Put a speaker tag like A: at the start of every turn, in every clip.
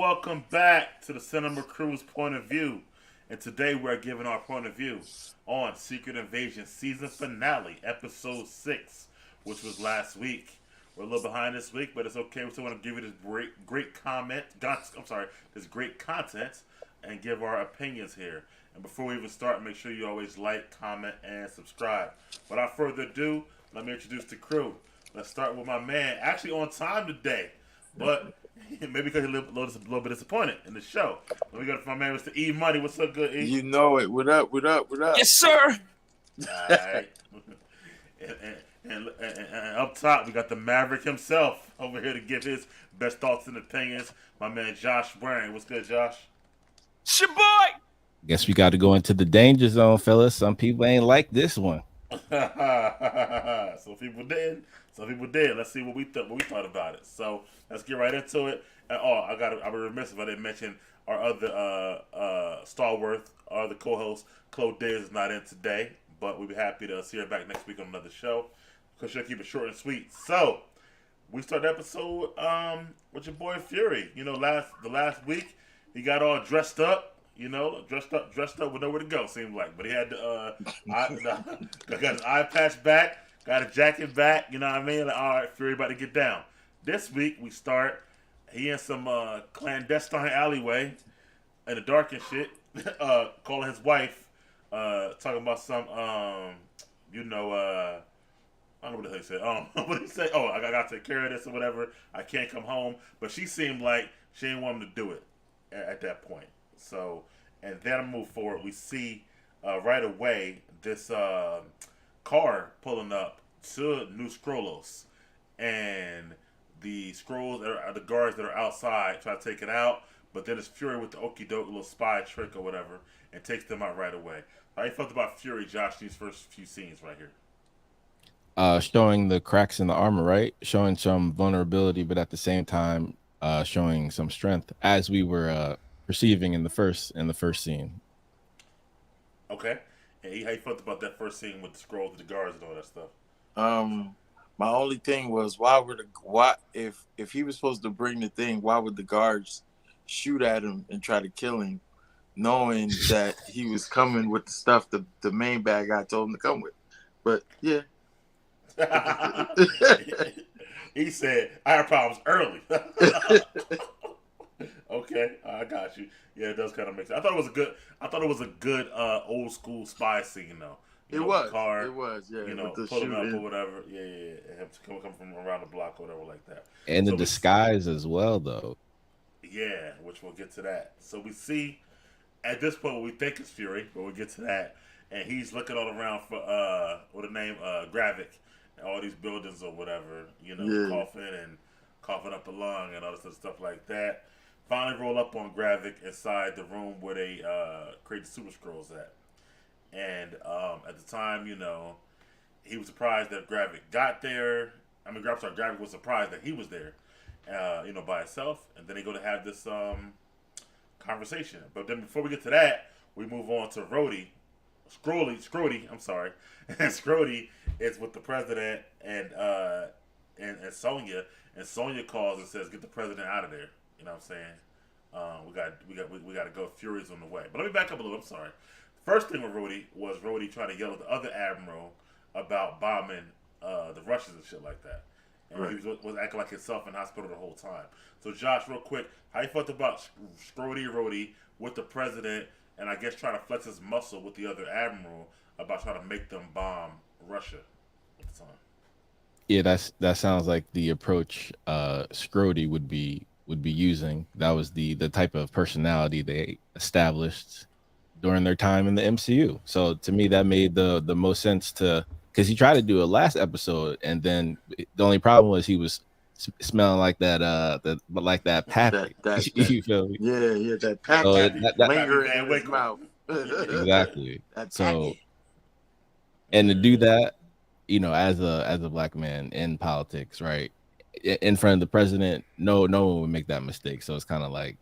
A: welcome back to the Cinema Crew's Point of View. And today we're giving our point of view on Secret Invasion season finale, episode 6, which was last week. We're a little behind this week, but it's okay. We still want to give you this this great content and give our opinions here. And before we even start, make sure you always like, comment, and subscribe. Without further ado, let me introduce the crew. Let's start with my man, actually on time today, but maybe because he's a little bit disappointed in the show. Let me go to my man, Mr. E Money. What's up, good E?
B: You know it. What up? What up? What up?
C: Yes, sir.
A: Alright. and up top, we got the Maverick himself over here to give his best thoughts and opinions. My man, Josh Waring. What's good, Josh?
C: It's your boy.
D: Guess we got to go into the danger zone, fellas. Some people ain't like this one.
A: Some people did. Some people did. Let's see what we thought about it. So let's get right into it. And I'll be remiss if I didn't mention our other stalwart, our other co-host, Chloe Diz is not in today, but we'll be happy to see her back next week on another show. Because she'll keep it short and sweet. So we start the episode with your boy Fury. You know, the last week he got all dressed up. You know, dressed up with nowhere to go. Seemed like, but he had got his eye patch back. Got a jacket back, you know what I mean? Like, all right, Fury about to get down. This week, we start, he in some clandestine alleyway in the dark and shit, calling his wife, talking about some, I don't know what the hell he said. What did he say? Oh, I got to take care of this or whatever. I can't come home. But she seemed like she didn't want him to do it at that point. So, and then I move forward. We see right away this car pulling up to New Scrollos, and the Skrulls the guards that are outside try to take it out, but then it's Fury with the okie doke little spy trick or whatever and takes them out right away. How you felt about Fury, Josh, these first few scenes right here?
D: Showing the cracks in the armor, right? Showing some vulnerability, but at the same time, showing some strength, as we were perceiving in the first scene.
A: Okay. And how you felt about that first scene with the Skrulls, the guards, and all that stuff?
B: My only thing was if he was supposed to bring the thing, why would the guards shoot at him and try to kill him, knowing that he was coming with the stuff the main bad guy told him to come with? But yeah.
A: He said, I have problems early. Okay, I got you. Yeah, it does kind of make sense. I thought it was a good old school spy scene though.
B: It was, yeah.
A: You know, pulling up or whatever. Yeah. Have to come from around the block or whatever like that.
D: And the disguise as well, though.
A: Yeah, which we'll get to that. So we see at this point what we think is Fury, but we'll get to that. And he's looking all around for what the name Gravik, and all these buildings or whatever. You know, coughing up a lung and all this other stuff like that. Finally roll up on Gravik inside the room where they create the Super Skrulls at. And at the time, you know, he was surprised that Gravik got there. Gravik was surprised that he was there, you know, by himself. And then they go to have this conversation. But then before we get to that, we move on to Scrody, I'm sorry. And Scrody is with the president and Sonya. And Sonya calls and says, get the president out of there. You know what I'm saying? We got to go. Fury's on the way. But let me back up a little. I'm sorry. First thing with Rhodey trying to yell at the other admiral about bombing the Russians and shit like that. And
B: right.
A: He was acting like himself in hospital the whole time. So Josh, real quick, how you felt about Rhodey with the president and I guess trying to flex his muscle with the other admiral about trying to make them bomb Russia at the time?
D: Yeah, that sounds like the approach Scrody would be using. That was the type of personality they established during their time in the MCU. So to me, that made the most sense because he tried to do a last episode, and then the only problem was he was smelling like that pappy. You feel me?
B: Yeah, that pappy lingering in his mouth.
D: Exactly. So, and to do that, you know, as a black man in politics, right, in front of the president, no one would make that mistake. So it's kind of like,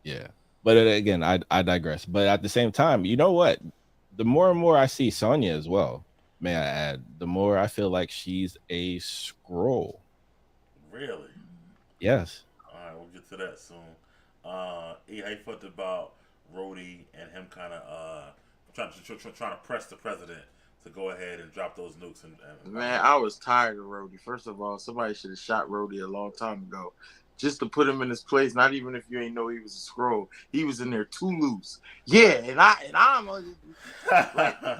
D: yeah. But again, I digress. But at the same time, you know what? The more and more I see Sonya as well, may I add, the more I feel like she's a Skrull.
A: Really?
D: Yes.
A: All right, we'll get to that soon. How you felt about Rhodey and him kind of trying to press the president to go ahead and drop those nukes and
B: Man, I was tired of Rhodey. First of all, somebody should have shot Rhodey a long time ago. Just to put him in his place, not even if you ain't know he was a scroll. He was in there too loose. Yeah, and I'm like,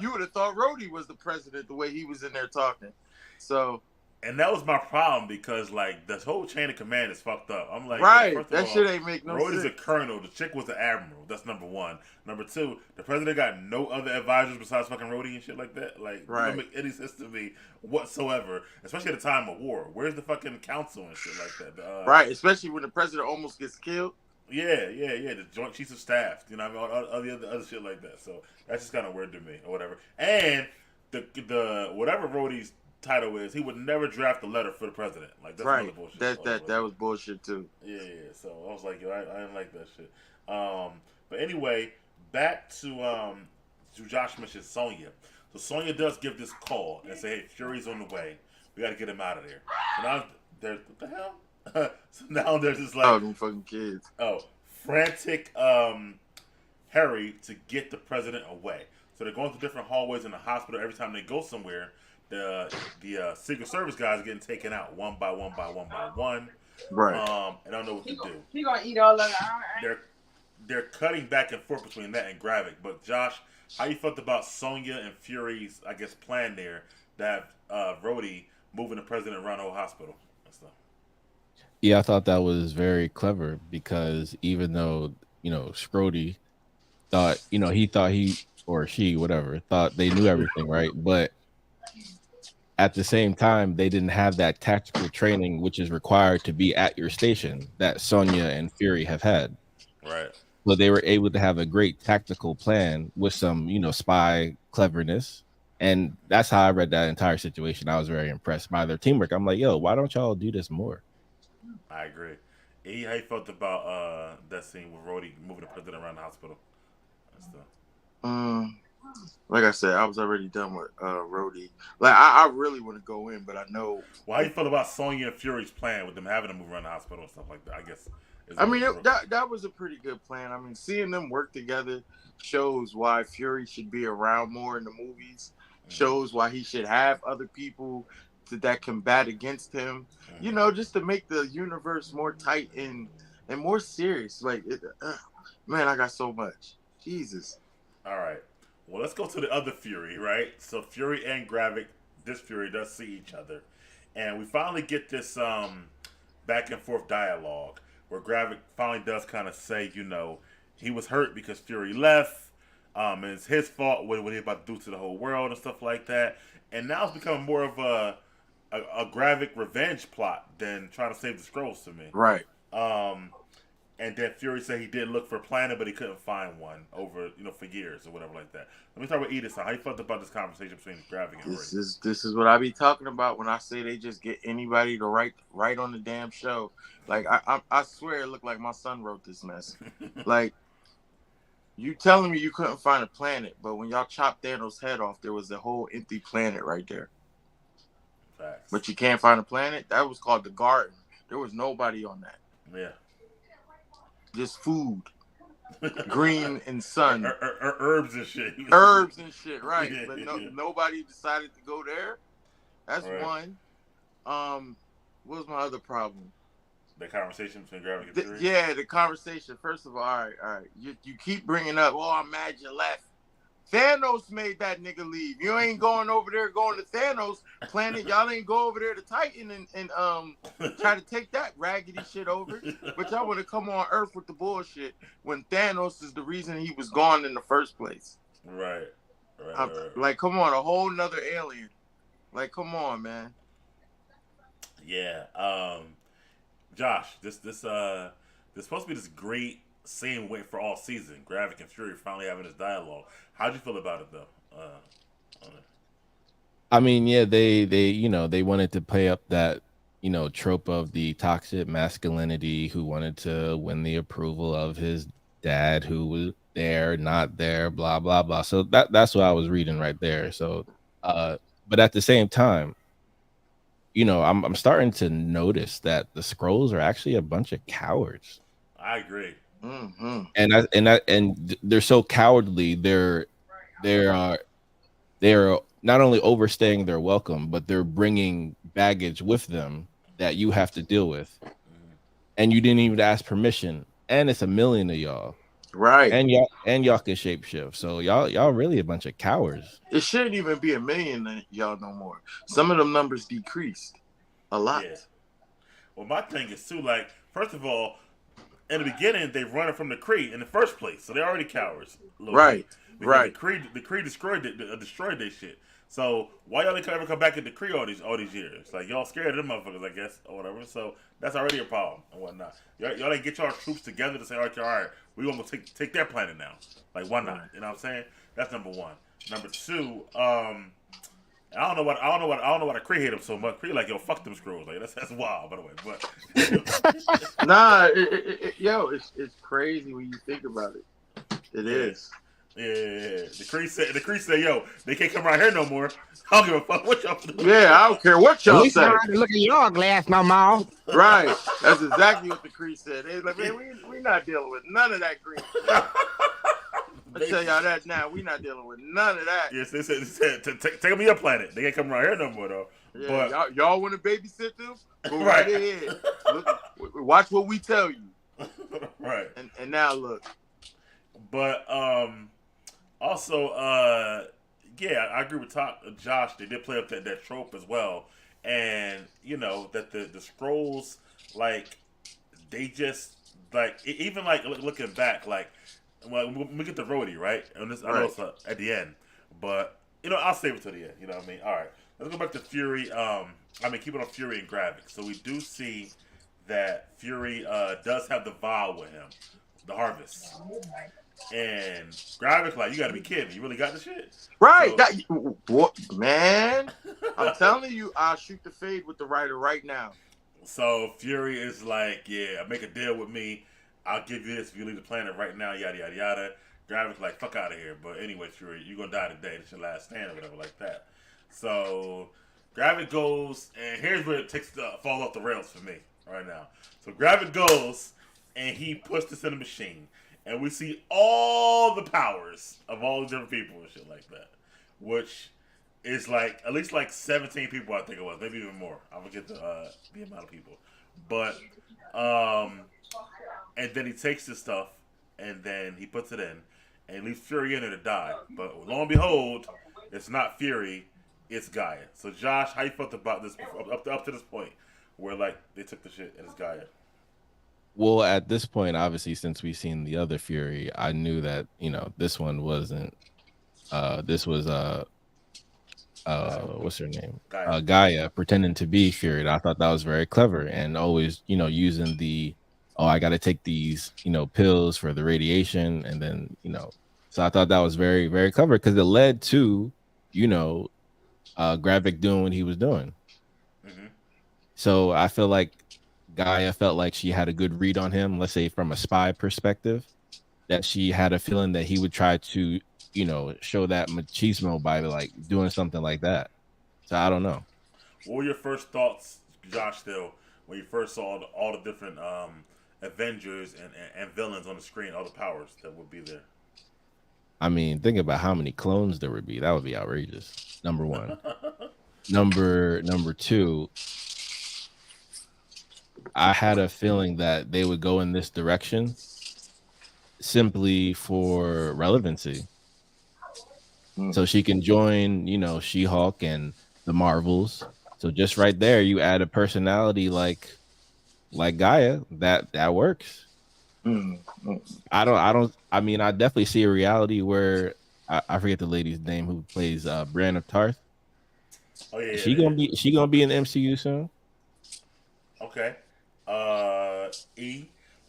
B: you would have thought Rhodey was the president the way he was in there talking. So,
A: and that was my problem because like the whole chain of command is fucked up. I'm like,
B: right,
A: first of
B: that
A: all,
B: shit ain't make no
A: Rhodey's
B: sense.
A: a colonel. The chick was an admiral. That's number one. Number two, the president got no other advisors besides fucking Rhodey and shit like that. Like, it
B: Right.
A: don't make any sense to me whatsoever. Especially at a time of war. Where's the fucking council and shit like that?
B: Right, especially when the president almost gets killed.
A: Yeah. The Joint Chiefs of Staff. You know what I mean? All the other shit like that. So that's just kind of weird to me or whatever. And the whatever Rhodey's title is, he would never draft a letter for the president. Like, that's
B: Right,
A: bullshit.
B: that was bullshit too.
A: Yeah. So I was like, yo, I didn't like that shit. But anyway, back to Josh mentioned Sonya. So Sonya does give this call and say, hey, Fury's on the way. We got to get him out of there. So now there's what the hell? So now there's this like
B: them fucking kids.
A: Frantic hurry to get the president away. So they're going through different hallways in the hospital. Every time they go somewhere, the Secret Service guys are getting taken out one by one.
B: Right.
A: And I don't know what to do.
C: He gonna eat all of it.
A: They're cutting back and forth between that and Gravik. But Josh, how you felt about Sonya and Fury's, I guess, plan there to have Rhodey moving the president around the whole hospital and stuff?
D: Yeah, I thought that was very clever because even though, Scrody thought, he thought he or she, whatever, thought they knew everything, right? But at the same time, they didn't have that tactical training which is required to be at your station that Sonya and Fury have had.
A: Right.
D: But they were able to have a great tactical plan with some, spy cleverness. And that's how I read that entire situation. I was very impressed by their teamwork. I'm like, yo, why don't y'all do this more?
A: I agree. How you felt about that scene with Rhodey moving the president around the hospital and stuff?
B: Like I said, I was already done with Rhodey. Like I really want to go in, but I know.
A: Well, how you feel about Sonya and Fury's plan with them having to move around the hospital and stuff like that? I guess.
B: That was a pretty good plan. I mean, seeing them work together shows why Fury should be around more in the movies. Shows why he should have other people that combat against him. Just to make the universe more tight and more serious. Like, man, I got so much. Jesus.
A: All right. Well, let's go to the other Fury, right? So Fury and Gravik, this Fury does see each other, and we finally get this back and forth dialogue where Gravik finally does kind of say, he was hurt because Fury left. And it's his fault what he's about to do to the whole world and stuff like that. And now it's becoming more of a Gravik revenge plot than trying to save the Skrulls to me.
B: Right.
A: And then Fury said he did look for a planet, but he couldn't find one over, for years or whatever like that. Let me start with Edith. How you felt about this conversation between Gravik and Rhodey?
B: This is what I be talking about when I say they just get anybody to write on the damn show. Like I swear it looked like my son wrote this mess. Like, you telling me you couldn't find a planet, but when y'all chopped Thanos' head off, there was a whole empty planet right there.
A: Facts.
B: But you can't find a planet? That was called the Garden. There was nobody on that.
A: Yeah.
B: Just food. Green and sun.
A: Herbs and shit.
B: Herbs and shit, right.
A: Yeah,
B: But
A: yeah.
B: nobody decided to go there. That's
A: right.
B: one. What was my other problem?
A: The conversation between Gravik and Fury?
B: Yeah, the conversation. First of all right. You keep bringing up, I'm mad you left. Thanos made that nigga leave. You ain't going over there going to Thanos planet. Y'all ain't go over there to Titan and try to take that raggedy shit over. But y'all want to come on Earth with the bullshit when Thanos is the reason he was gone in the first place.
A: Right.
B: Like, come on, a whole nother alien. Like, come on, man.
A: Yeah. Josh, this supposed to be this great scene waiting for all season. Gravik and Fury finally having this dialogue. How'd you feel about it though?
D: I mean, yeah, they wanted to play up that trope of the toxic masculinity who wanted to win the approval of his dad who was there, not there, blah blah blah. So that's what I was reading right there. So, but at the same time, I'm starting to notice that the Skrulls are actually a bunch of cowards.
A: I agree.
D: And they're so cowardly. They're not only overstaying their welcome, but they're bringing baggage with them that you have to deal with, and you didn't even ask permission. And it's a million of y'all,
B: right?
D: And y'all can shapeshift. So y'all really a bunch of cowards.
B: It shouldn't even be a million of y'all no more. Some of them numbers decreased a lot. Yeah.
A: Well, my thing is too, like, first of all, in the beginning they running from the Kree in the first place, so they're already cowards.
B: Right. Right.
A: The Kree destroyed their shit. So why y'all ever come back at the Kree all these years? Like, y'all scared of them motherfuckers, I guess, or whatever. So that's already a problem and whatnot. Y'all didn't get y'all troops together to say, all right, we're gonna take their planet now. Like, why not? You know what I'm saying? That's number one. Number two, I don't know what I Kree hate them so much. Kree like, yo, fuck them screws. Like, that's wild, by the way. But
B: nah, it's crazy when you think about it. It is.
A: Yeah. The Kree said, yo, they can't come around here no more. I don't give a fuck what y'all do.
B: Yeah, I don't care what y'all say.
E: We look at your glass no more.
B: Right. That's exactly what the Kree said. They like, man, we not dealing with none of that green shit. I tell y'all that now. We not dealing with none of that.
A: Yes, they said take them to your planet. They can't come around here no more though.
B: Yeah, but y'all want to babysit them? Go right ahead. Look, watch what we tell you.
A: Right.
B: And now look.
A: But also, yeah, I agree with Josh. They did play up that trope as well, and you know that the Skrulls, like, they just like even like looking back, like, well, we get the Rhodey right, and this, I know it's at the end, but you know I'll save it to the end. You know what I mean? All right, let's go back to Fury. Keep it on Fury and Gravik. So we do see that Fury does have the vial with him, the harvest. And Gravik like, you gotta be kidding me. You really got the shit?
B: Right. So, what, man? I'm telling you, I'll shoot the fade with the writer right now.
A: So Fury is like, yeah, make a deal with me. I'll give you this if you leave the planet right now, yada, yada, yada. Gravik's like, fuck out of here. But anyway, Fury, you're gonna die today. It's your last stand or whatever like that. So Gravik goes, and here's where it falls off the rails for me right now. So Gravik goes, and he puts this in a machine. And we see all the powers of all the different people and shit like that. Which is like, at least like 17 people, I think it was. Maybe even more. I forget the amount of people. But, and then he takes this stuff, and then he puts it in, and leaves Fury in there to die. But lo and behold, it's not Fury, it's Gaia. So Josh, how you felt about this up to this point? Where like, they took the shit and it's Gaia.
D: Well, at this point, obviously, since we've seen the other Fury, I knew that, you know, this one wasn't. This was what's her name? Gaia pretending to be Fury. I thought that was very clever, and always, you know, using the, I got to take these, you know, pills for the radiation, and then, you know, so I thought that was very, very clever because it led to, you know, Gravik doing what he was doing. Mm-hmm. So I feel like Gaia felt like she had a good read on him, let's say from a spy perspective, that she had a feeling that he would try to, you know, show that machismo by like doing something like that. So I don't know.
A: What were your first thoughts, Josh, still, when you first saw all the different Avengers and villains on the screen, all the powers that would be there?
D: I mean, think about how many clones there would be. That would be outrageous. Number one. Number two, I had a feeling that they would go in this direction simply for relevancy. So she can join, you know, She-Hulk and the Marvels. So just right there, you add a personality like Gaia, that works. I mean, I definitely see a reality where I forget the lady's name who plays Brienne of Tarth.
A: Oh yeah,
D: she gonna be in the MCU soon.
A: Okay.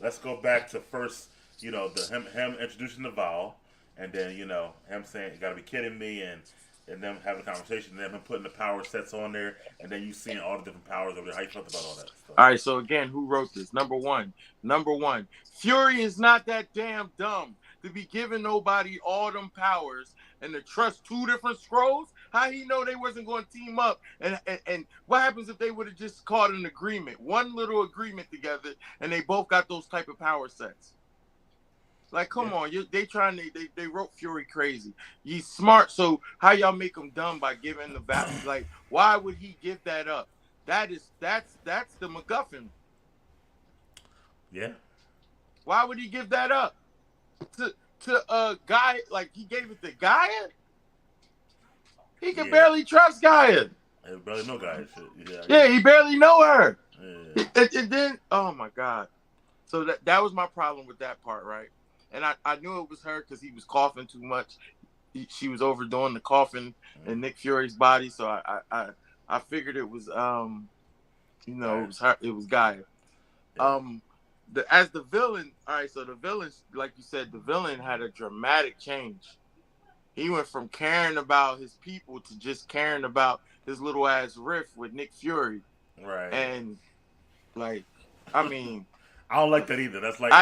A: Let's go back to first, you know, him introducing the Val, and then, you know, him saying, you gotta be kidding me, and them having a conversation, and then him putting the power sets on there, and then you seeing all the different powers over there. How you felt about all that stuff?
B: All right, so again, who wrote this? Number one, Fury is not that damn dumb to be giving nobody all them powers and to trust two different Skrulls. How he know they wasn't going to team up? And what happens if they would have just caught an agreement, one little agreement together, and they both got those type of power sets? Like, come on, they wrote Fury crazy. He's smart, so how y'all make him dumb by giving the back? Like, why would he give that up? That's the MacGuffin.
A: Yeah.
B: Why would he give that up to a guy? Like, he gave it to Gaia. He can barely trust Gaia.
A: He barely know Gaia shit.
B: Yeah, he barely know her.
A: Yeah.
B: And then, oh my God. So that was my problem with that part, right? And I knew it was her because he was coughing too much. She was overdoing the coughing in Nick Fury's body, so I figured it was it was her, it was Gaia. As the villain, all right. So the villain, like you said, the villain had a dramatic change. He went from caring about his people to just caring about his little ass riff with Nick Fury.
A: Right.
B: And like, I mean,
A: I don't like that either. That's like,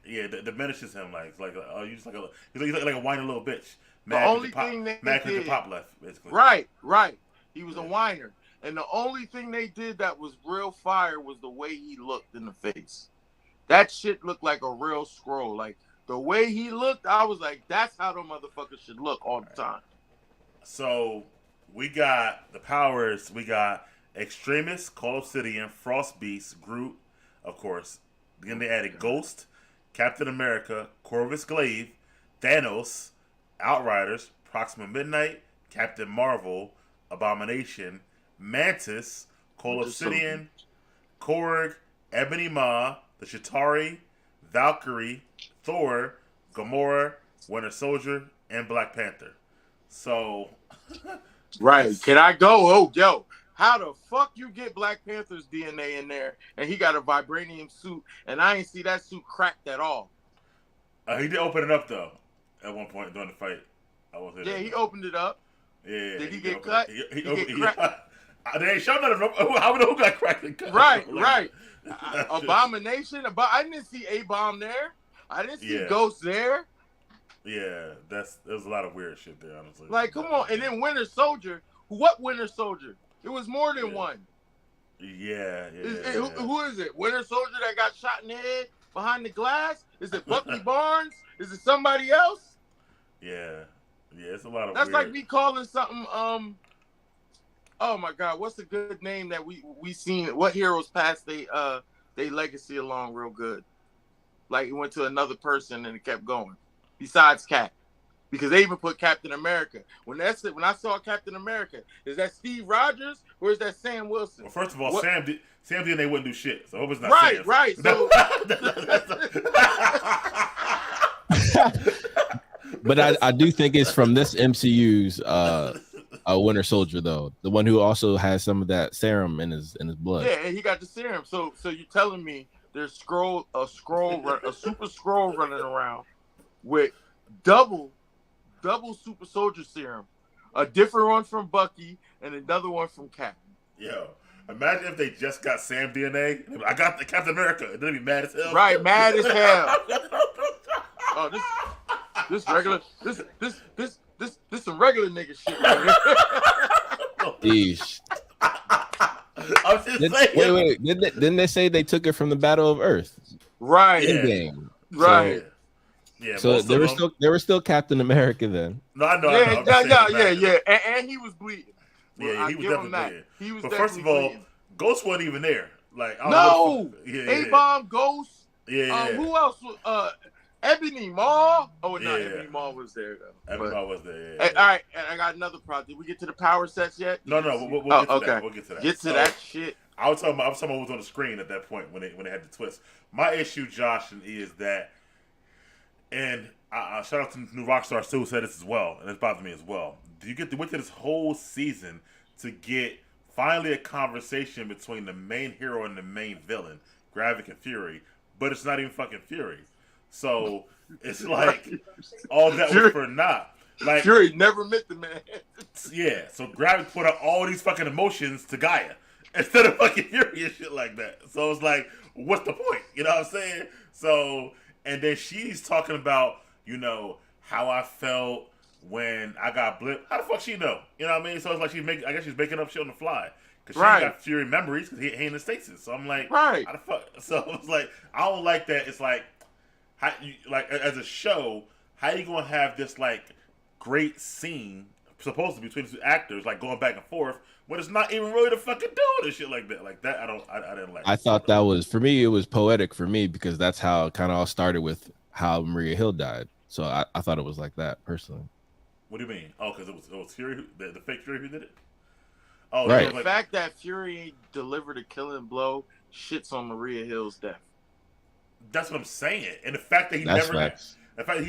A: it diminishes him. You just like a whiny little bitch.
B: The only thing they did,
A: pop left, basically.
B: Right. He was a whiner, and the only thing they did that was real fire was the way he looked in the face. That shit looked like a real scroll. Like the way he looked, I was like, that's how the motherfuckers should look all the time.
A: So we got the powers. We got Extremis, Call Obsidian, Frost Beast, Groot, of course. Then they added Ghost, Captain America, Corvus Glaive, Thanos, Outriders, Proxima Midnight, Captain Marvel, Abomination, Mantis, Call Obsidian, Korg, Ebony Maw, the Chitauri, Valkyrie, Thor, Gamora, Winter Soldier, and Black Panther. So,
B: right. Can I go? Oh, yo. How the fuck you get Black Panther's DNA in there and he got a vibranium suit and I ain't see that suit cracked at all?
A: He did open it up though at one point during the fight.
B: He opened it up.
A: Yeah.
B: Did he get cut?
A: He cracked. They ain't showing nothing. How we know who got cracked and cut?
B: Right. Abomination. I didn't see A-Bomb there. I didn't see Ghost there.
A: Yeah, there's a lot of weird shit there, honestly.
B: Like, come on. And then Winter Soldier. What Winter Soldier? It was more than one.
A: Yeah.
B: Who is it? Winter Soldier that got shot in the head behind the glass? Is it Bucky Barnes? Is it somebody else?
A: Yeah, it's a lot of.
B: That's
A: weird.
B: like me calling something. Oh my God, what's a good name that we seen? What heroes passed they legacy along real good? Like it went to another person and it kept going. Besides Cap. Because they even put Captain America. When I saw Captain America, is that Steve Rogers or is that Sam Wilson?
A: Well, first of all, Sam did they wouldn't do shit. So I hope it's not
B: right,
A: Sam.
B: Right. So
D: but I do think it's from this MCU's Winter Soldier though, the one who also has some of that serum in his blood.
B: Yeah, and he got the serum. So you're telling me there's a super scroll running around with double super soldier serum, a different one from Bucky and another one from Cap.
A: Yo, imagine if they just got Sam DNA. I got the Captain America, and they'd be mad as hell.
B: Right, mad as hell. Oh, this regular, this some regular nigga shit right here.
D: Yeesh.
A: I'm just saying.
D: Wait. Didn't they say they took it from the Battle of Earth?
B: Right.
D: In-game.
B: Right.
A: So, yeah.
D: So there was still Captain America then.
A: No, I know.
B: Yeah. And he was bleeding.
A: Yeah, he was definitely bleeding.
B: He was.
A: But first of all,
B: bleeding.
A: Ghost wasn't even there. Like,
B: A-Bomb, Ghost.
A: Yeah.
B: Who else? Ebony Maw. Oh, no, Ebony Maw was there though.
A: Ebony Maw was there.
B: Yeah. All right, and I got another problem. Did we get to the power sets yet?
A: No. We'll get to that. We'll get to that.
B: Get to that shit.
A: I was talking about what was on the screen at that point when they had the twist. My issue, Josh, is that, and shout out to New Rockstar Sue said this as well, and it bothered me as well. You went to this whole season to get finally a conversation between the main hero and the main villain, Gravik and Fury, but it's not even fucking Fury. So it's like all that was for naught. Like
B: Fury never met the man.
A: Yeah, so Gravik put out all these fucking emotions to Gaia instead of fucking Fury and shit like that. So it's like, what's the point? You know what I'm saying? So, and then she's talking about, how I felt when I got blipped. How the fuck she know? You know what I mean? So it's like I guess she's making up shit on the fly. Because she got Fury memories because he ain't in the stasis. So I'm like,
B: right.
A: How the fuck? So it's like, I don't like that. It's like, how you, like as a show, how you gonna have this like great scene supposed to be between the two actors, like going back and forth, when it's not even really the fucking doing and shit like that. Like that, I didn't like.
D: I thought that was, for me, it was poetic for me because that's how it kind of all started with how Maria Hill died. So I thought it was like that personally.
A: What do you mean? Oh, because it was Fury, the fake Fury who did it. Oh,
D: right.
B: The fact that Fury delivered a killing blow shits on Maria Hill's death.
A: That's what I'm saying, and the fact that he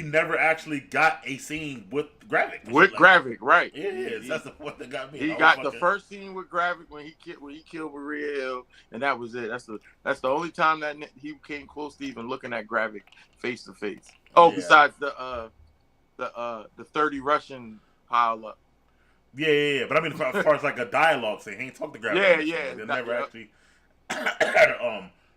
A: never actually got a scene with Gravik.
B: With Gravik, right?
A: That's the point that got me.
B: He got the first scene with Gravik when he killed Maria Hill, and that was it. That's the only time that he came close to even looking at Gravik face to face. Oh, besides the 30 Russian pile up.
A: Yeah. But I mean, as far as like a dialogue scene, he ain't talked to Gravik. They never actually had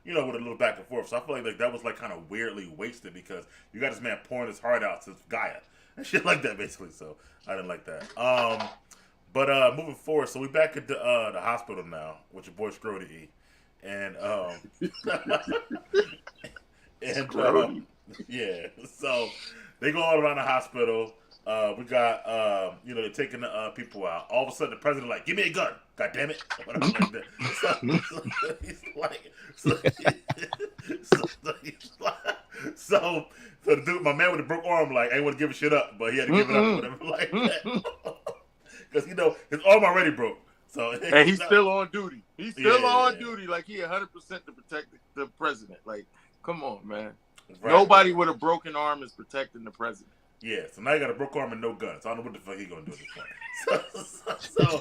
A: with a little back and forth. So I feel like that was like kind of weirdly wasted because you got this man pouring his heart out to Gaia and shit like that, basically. So I didn't like that. But moving forward, so we back at the hospital now with your boy Scrody, and yeah. So they go all around the hospital. We got they're taking the people out. All of a sudden, the president like, give me a gun, god damn it, whatever like that. So the dude, my man with the broke arm, like, I ain't want to give a shit up, but he had to give it up, whatever like that, because his arm already broke. So
B: and he's still on duty. He's still on duty, like he 100% to protect the president. Like, come on, man. Right. Nobody with a broken arm is protecting the president.
A: Yeah, so now you got a broke arm and no gun. So I don't know what the fuck he gonna do at this point. So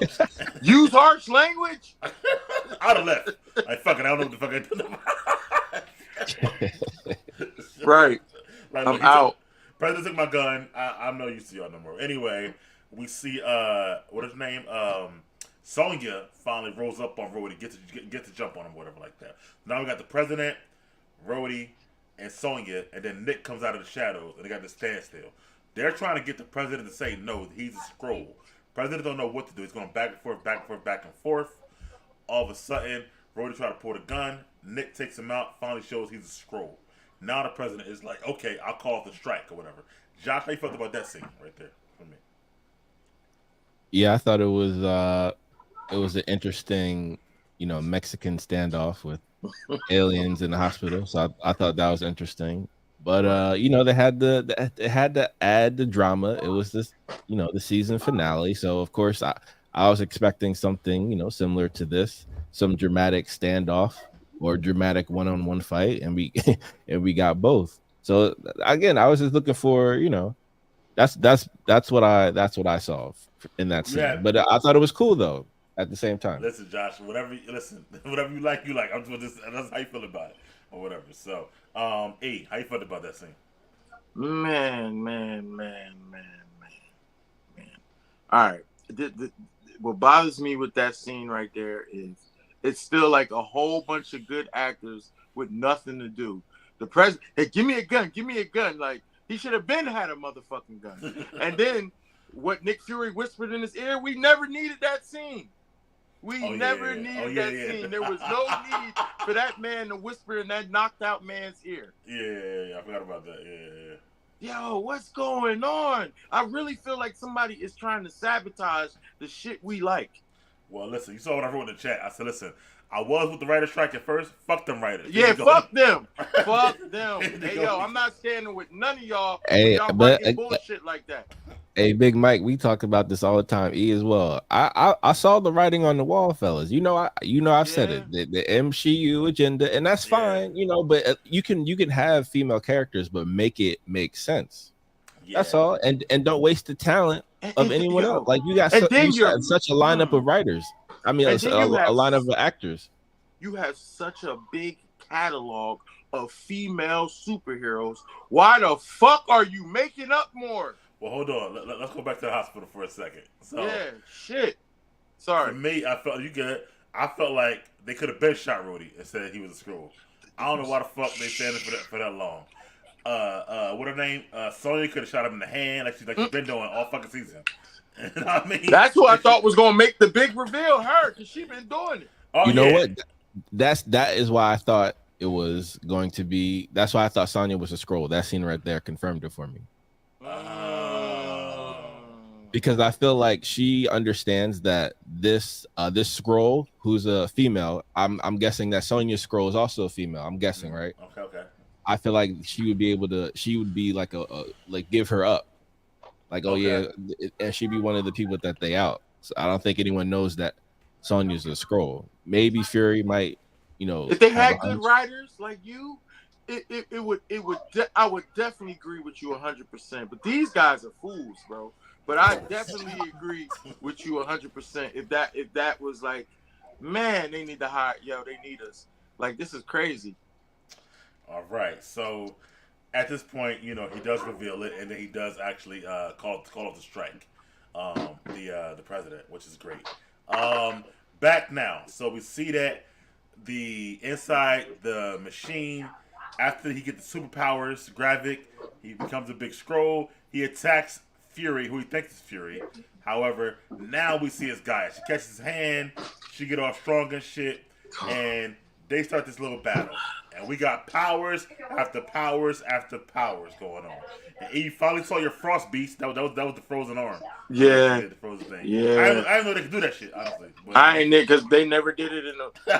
B: use harsh language.
A: I'd have left. Like, fuck it, I don't know what the fuck I do.
B: Right.
A: Like,
B: I'm out.
A: President took my gun. I'm no use to y'all no more. Anyway, we see what is his name? Sonya finally rolls up on Rhodey, gets to jump on him, whatever like that. Now we got the president, Rhodey, and Sonya, and then Nick comes out of the shadows, and they got the standstill. They're trying to get the president to say no, he's a Skrull. President don't know what to do. He's going back and forth, back and forth, back and forth. All of a sudden, Rhodey try to pull the gun. Nick takes him out, finally shows he's a Skrull. Now the president is like, okay, I'll call off the strike or whatever. Josh, how you felt about that scene right there for me?
D: Yeah, I thought it was an interesting, Mexican standoff with aliens in the hospital. So I thought that was interesting. But they had to add the drama. It was this, the season finale. So of course I was expecting something, similar to this, some dramatic standoff or dramatic one-on-one fight, and we got both. So again, I was just looking for, that's what I saw in that scene. Yeah. But I thought it was cool though. At the same time,
A: listen, Josh. Whatever you like, you like. I'm just that's how you feel about it, or whatever. So, E, how you felt about that scene?
B: Man. All right. What bothers me with that scene right there is it's still like a whole bunch of good actors with nothing to do. The president, hey, give me a gun. Like, he should have been had a motherfucking gun. And then what Nick Fury whispered in his ear, we never needed that scene. We never needed that scene. There was no need for that man to whisper in that knocked out man's ear.
A: Yeah, I forgot about that. Yeah.
B: Yo, what's going on? I really feel like somebody is trying to sabotage the shit we like.
A: Well, listen, you saw what I wrote in the chat. I said, listen, I was with the writer's strike at first. Fuck them writers.
B: Yeah, fuck them. Fuck them. Hey, yo, I'm not standing with none of y'all. Hey, y'all writing bullshit like that.
D: Hey, Big Mike, we talk about this all the time. E as well. I saw the writing on the wall, fellas. I've said it. The MCU agenda, and that's fine. But you can have female characters, but make it make sense. Yeah. That's all. And don't waste the talent of anyone else. Like you got such a lineup of writers. I mean, a lineup of actors.
B: You have such a big catalog of female superheroes. Why the fuck are you making up more?
A: Well, hold on. Let's go back to the hospital for a second. So,
B: yeah, shit. Sorry.
A: For me, I felt like they could have been shot Rhodey and said he was a Skrull. I don't know why the fuck they standing for that long. What her name? Sonya could have shot him in the hand like she's been doing all fucking season. You know what I mean?
B: That's who I thought was gonna make the big reveal. Her, because she been doing it.
D: Oh, you know what? That is why I thought it was going to be. That's why I thought Sonya was a Skrull. That scene right there confirmed it for me. Because I feel like she understands that this Skrull, who's a female, I'm guessing that Sonya's Skrull is also a female. I'm guessing, right?
A: Okay.
D: I feel like she would be like like give her up, like yeah, and she'd be one of the people that they out. So I don't think anyone knows that Sonya's a Skrull. Maybe Fury might,
B: if they had good writers like you, I would definitely agree with you 100%. But these guys are fools, bro. But I definitely agree with you 100%. If that was like, man, they need to hire, they need us. Like, this is crazy.
A: All right. So at this point, he does reveal it, and then he does actually call off the strike, the president, which is great. Back now, so we see that inside the machine, after he gets the superpowers, Gravik, he becomes a big Skrull. He attacks Fury, who he thinks is Fury. However, now we see his guy. She catches his hand. She get all strong and shit, and they start this little battle. And we got powers after powers after powers going on. And Eve finally saw your Frost Beast. That was the frozen arm.
B: Yeah.
A: The frozen thing.
B: Yeah.
A: I didn't know they could do that shit, honestly. But,
B: I ain't there because they never did it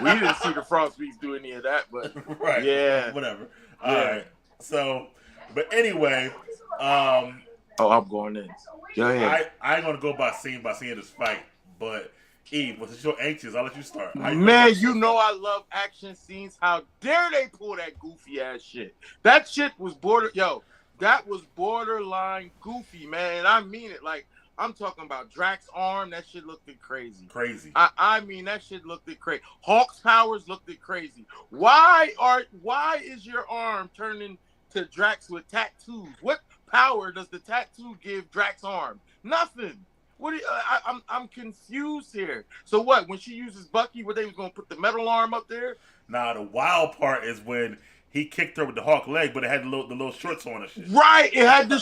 B: we didn't see the Frost Beast do any of that, but
A: right.
B: Yeah.
A: Whatever. All right. So, but anyway,
B: I'm going in. Go ahead.
A: I ain't gonna go by seeing this fight, but Eve, since you're anxious, I'll let you start.
B: Man, I love action scenes. How dare they pull that goofy ass shit? That shit was that was borderline goofy, man. And I mean it. Like, I'm talking about Drax's arm. That shit looked crazy.
A: Crazy.
B: I mean, that shit looked crazy. Hulk's powers looked crazy. Why is your arm turning to Drax with tattoos? What power does the tattoo give Drax's arm? Nothing. I'm confused here. So what? When she uses Bucky, they was gonna put the metal arm up there?
A: Nah, the wild part is when he kicked her with the Hulk leg, but it had the little shorts on and shit.
B: Right. It had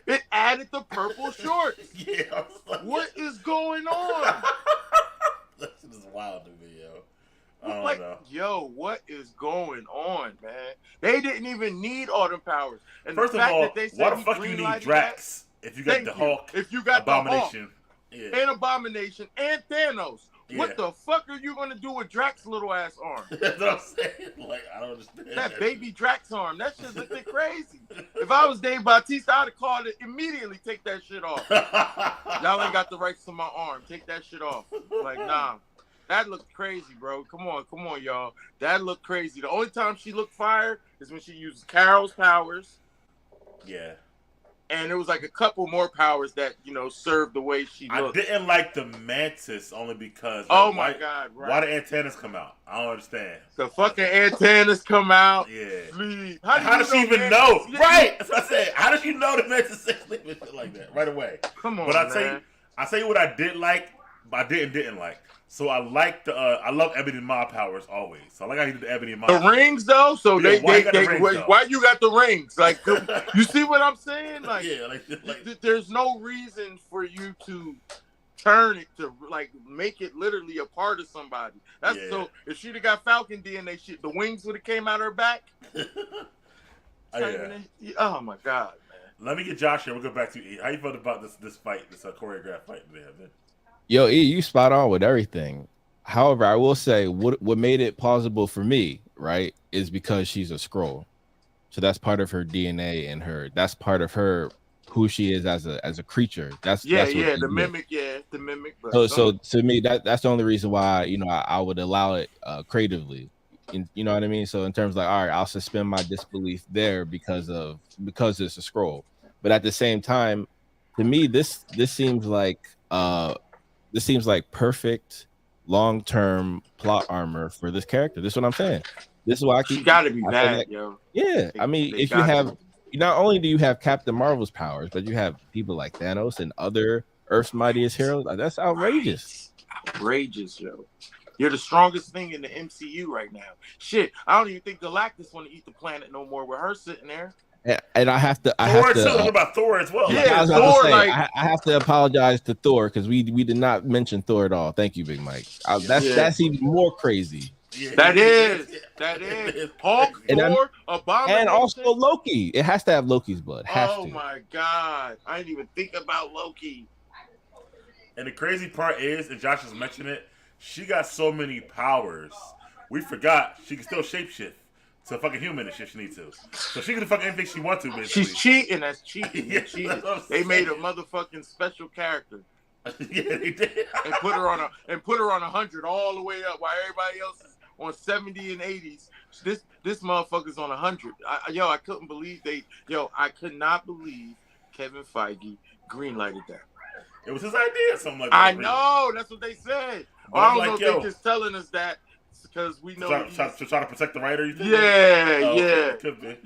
B: it added the purple shorts.
A: Yeah. I was like,
B: what is going on?
A: That shit is wild to me, yo. I don't know.
B: What is going on, man? They didn't even need all them powers. And
A: first
B: the
A: of
B: fact
A: all,
B: that they
A: why the fuck you need Drax if you got the Hulk?
B: If you got
A: Abomination,
B: the Hulk, and Abomination, and Thanos.
A: Yeah.
B: What the fuck are you gonna do with Drax's little ass arm?
A: That's what I'm saying. Like, I don't understand.
B: That baby Drax arm, that shit looked crazy. If I was Dave Bautista, I'd have called it immediately. Take that shit off. Y'all ain't got the rights to my arm. Take that shit off. Like, nah. That looked crazy, bro. Come on, y'all. That looked crazy. The only time she looked fire is when she used Carol's powers.
A: Yeah.
B: And it was like a couple more powers that, served the way she looked.
A: I didn't like the Mantis only because...
B: my God, right.
A: Why the antennas come out? I don't understand.
B: The fucking antennas come out.
A: Yeah. How does she even know? Right. That's what I said. How does you know the Mantis is sleeping and shit like that? Right away.
B: Come on,
A: But I'll tell you what I did like, but I didn't like. So I like I love Ebony Maw powers always. So I like how he did the Ebony Maw.
B: The rings though, so
A: yeah,
B: why you got the rings? Like, you see what I'm saying? Like,
A: yeah, like
B: there's no reason for you to turn it to make it literally a part of somebody. That's so. If she'd have got Falcon DNA, shit, the wings would have came out her back. Oh my God, man.
A: Let me get Josh here. We'll go back to E. How you felt about this fight, this choreographed fight there, man?
D: Yo, E, you spot on with everything. However, I will say what made it plausible for me, right, is because she's a Skrull. So that's part of her DNA and that's part of her who she is as a creature. That's the mimic. But so to me, that's the only reason why I would allow it creatively. You know what I mean? So in terms of all right, I'll suspend my disbelief there because it's a Skrull. But at the same time, to me, this seems like perfect long-term plot armor for this character. This is what I'm saying. This is why
B: she gotta be bad, yo.
D: Yeah, I mean, if you have, not only do you have Captain Marvel's powers, but you have people like Thanos and other Earth's mightiest heroes. That's outrageous.
B: Outrageous, yo. You're the strongest thing in the MCU right now. Shit, I don't even think Galactus want to eat the planet no more with her sitting there.
D: And I have to.
A: What about Thor as well?
B: Yeah, Thor.
D: I have to apologize to Thor because we did not mention Thor at all. Thank you, Big Mike. That's even more crazy.
A: Yeah,
B: that is Hulk, Thor, Abomination,
D: and also Loki. It has to have Loki's blood.
B: Oh my God, I didn't even think about Loki.
A: And the crazy part is, and Josh has mentioned it, she got so many powers. We forgot she can still shapeshift to fucking human if she needs to. So she can do fucking anything she wants to, basically.
B: She's cheating. That's cheating.
A: Yeah,
B: they made a motherfucking special character.
A: Yeah, they did.
B: and put her on 100 all the way up while everybody else is on 70 and 80s. This motherfucker's on 100. I couldn't believe I could not believe Kevin Feige greenlighted that.
A: It was his idea, something like that.
B: I know, that's what they said. I don't know if they're just telling us that because we know
A: to try to protect the writer. You think?
B: Yeah.
A: Could be.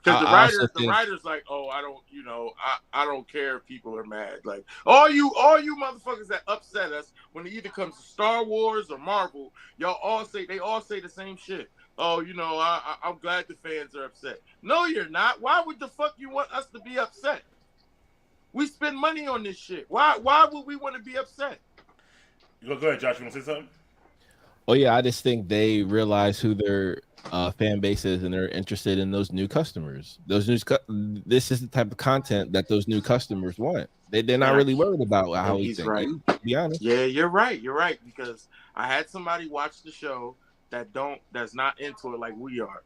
B: Because the writer's like, oh, I don't care if people are mad. Like all you motherfuckers that upset us when it either comes to Star Wars or Marvel, they all say the same shit. Oh, I'm glad the fans are upset. No, you're not. Why would the fuck you want us to be upset? We spend money on this shit. Why would we want to be upset?
A: Go ahead, Josh. You want to say something?
D: Oh yeah, I just think they realize who their fan base is, and they're interested in those new customers. This is the type of content that those new customers want. They're not really worried about how he's right. To be honest.
B: Yeah, you're right. Because I had somebody watch the show that's not into it like we are,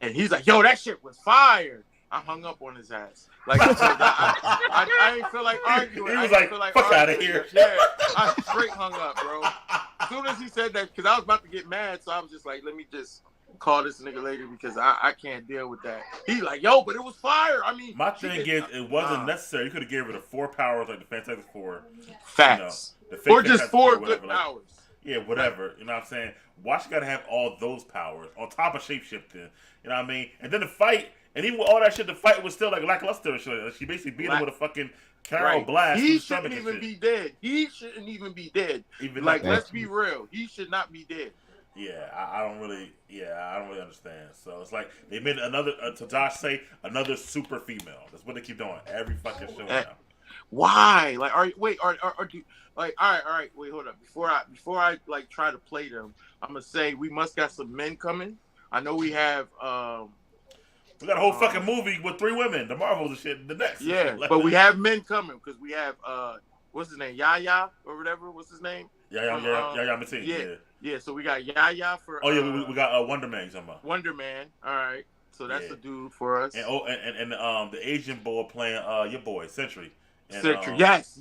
B: and he's like, "Yo, that shit was fire." I hung up on his ass. Like I didn't feel like arguing.
A: He was like, "Fuck out of here."
B: Yeah, I straight hung up, bro. As soon as he said that, because I was about to get mad, so I was just like, "Let me just call this nigga later because I can't deal with that." He's like, "Yo, but it was fire." I mean,
A: my thing is, it wasn't necessary. You could have gave her the 4 powers like the Fantastic Four.
B: Facts. Or just 4 good powers.
A: Yeah, whatever. You know what I'm saying? Why she gotta have all those powers on top of shapeshifting? You know what I mean? And then the fight. And even with all that shit, the fight was still like lackluster and shit. She basically beat him with a fucking Carol blast.
B: He shouldn't even be dead. Let's be real. He should not be dead.
A: Yeah, I don't really understand. So it's like they made another, to Josh say, another super female. That's what they keep doing every fucking show now.
B: Why? Like, all right, wait, all right, wait, hold up. Before I like try to play them, I'm gonna say we must got some men coming. I know we have.
A: We got a whole fucking movie with 3 women, the Marvels and shit. The next,
B: yeah, but we have men coming because we have what's his name, Yaya or whatever. What's his name?
A: Yaya Mateen.
B: Yeah. So we got Yaya for.
A: Oh yeah, we got Wonder Man. Something about
B: Wonder Man. All right, so that's the dude for us.
A: And the Asian boy playing your boy Sentry. And,
B: Sentry. Yes.